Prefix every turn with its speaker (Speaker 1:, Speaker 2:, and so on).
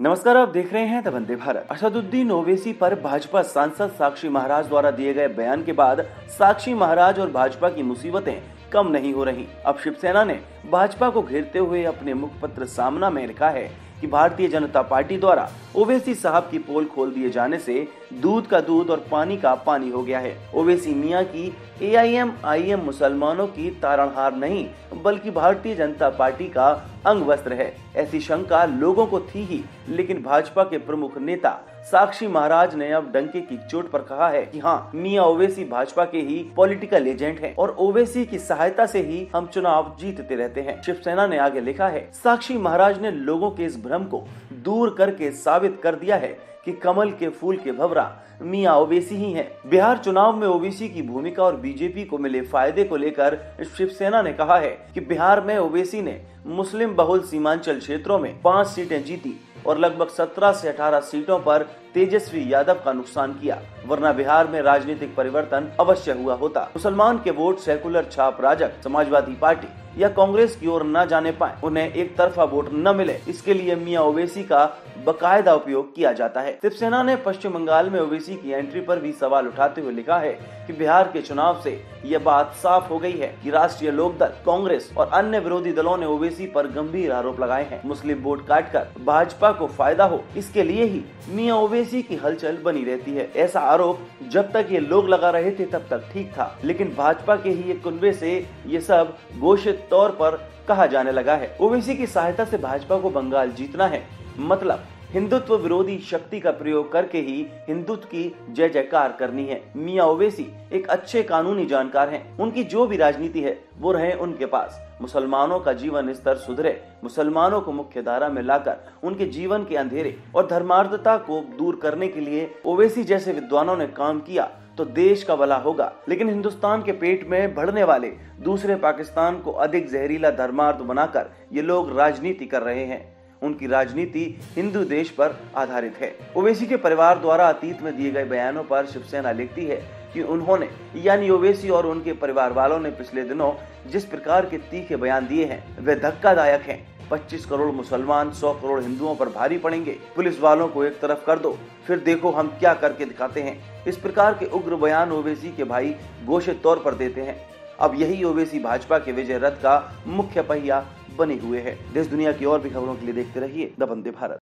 Speaker 1: नमस्कार, आप देख रहे हैं द वंदे भारत। असदुद्दीन ओवैसी पर भाजपा सांसद साक्षी महाराज द्वारा दिए गए बयान के बाद साक्षी महाराज और भाजपा की मुसीबतें कम नहीं हो रही। अब शिवसेना ने भाजपा को घेरते हुए अपने मुखपत्र सामना में लिखा है कि भारतीय जनता पार्टी द्वारा ओवैसी साहब की पोल खोल दिए जाने से दूध का दूध और पानी का पानी हो गया है। ओवैसी मियां की AIM मुसलमानों की तारणहार नहीं बल्कि भारतीय जनता पार्टी का अंग वस्त्र है। ऐसी शंका लोगों को थी ही, लेकिन भाजपा के प्रमुख नेता साक्षी महाराज ने अब डंके की चोट पर कहा है कि हाँ, मियां ओवैसी भाजपा के ही पॉलिटिकल एजेंट हैं और ओवैसी की सहायता से ही हम चुनाव जीतते रहते हैं। शिवसेना ने आगे लिखा है, साक्षी महाराज ने लोगों के इस भ्रम को दूर करके साबित कर दिया है कि कमल के फूल के भंवरा मियां ओवैसी ही हैं। बिहार चुनाव में ओवैसी की भूमिका और बीजेपी को मिले फायदे को लेकर शिवसेना ने कहा है कि बिहार में ओवैसी ने मुस्लिम बहुल सीमांचल क्षेत्रों में 5 सीटें जीती और लगभग 17 से 18 सीटों पर तेजस्वी यादव का नुकसान किया, वरना बिहार में राजनीतिक परिवर्तन अवश्य हुआ होता। मुसलमान के वोट सेकुलर छाप राजग, समाजवादी पार्टी या कांग्रेस की ओर न जाने पाए, उन्हें एक तरफा वोट न मिले, इसके लिए मियां ओवैसी का बकायदा उपयोग किया जाता है। शिवसेना ने पश्चिम बंगाल में ओवैसी की एंट्री पर भी सवाल उठाते हुए लिखा है कि बिहार के चुनाव से यह बात साफ हो गई है कि राष्ट्रीय लोकदल, कांग्रेस और अन्य विरोधी दलों ने ओवैसी पर गंभीर आरोप लगाए हैं। मुस्लिम वोट काटकर भाजपा को फायदा हो, इसके लिए ही मियां ओवैसी की हलचल बनी रहती है। ऐसा आरोप जब तक ये लोग लगा रहे थे तब तक ठीक था, लेकिन भाजपा के ही एक कुनबे से ये सब घोषित तौर पर कहा जाने लगा है। ओवैसी की सहायता से भाजपा को बंगाल जीतना है, मतलब हिंदुत्व विरोधी शक्ति का प्रयोग करके ही हिंदुत्व की जय जयकार करनी है। मियां ओवैसी एक अच्छे कानूनी जानकार हैं। उनकी जो भी राजनीति है वो रहे उनके पास। मुसलमानों का जीवन स्तर सुधरे, मुसलमानों को मुख्य धारा में लाकर उनके जीवन के अंधेरे और धर्मार्थता को दूर करने के लिए ओवैसी जैसे विद्वानों ने काम किया तो देश का भला होगा। लेकिन हिंदुस्तान के पेट में बढ़ने वाले दूसरे पाकिस्तान को अधिक जहरीला धर्मार्थ बनाकर ये लोग राजनीति कर रहे हैं। उनकी राजनीति हिंदू देश पर आधारित है। ओवैसी के परिवार द्वारा अतीत में दिए गए बयानों पर शिवसेना लिखती है कि उन्होंने यानी ओवैसी और उनके परिवार वालों ने पिछले दिनों जिस प्रकार के तीखे बयान दिए हैं वे धक्कादायक हैं। 25 करोड़ मुसलमान 100 करोड़ हिंदुओं पर भारी पड़ेंगे, पुलिस वालों को एक तरफ कर दो, फिर देखो हम क्या करके दिखाते हैं। इस प्रकार के उग्र बयान ओवैसी के भाई घोषित तौर पर देते हैं। अब यही ओवैसी भाजपा के विजय रथ का मुख्य पहिया बने हुए हैं। देश दुनिया की और भी खबरों के लिए देखते रहिए द वंदे भारत।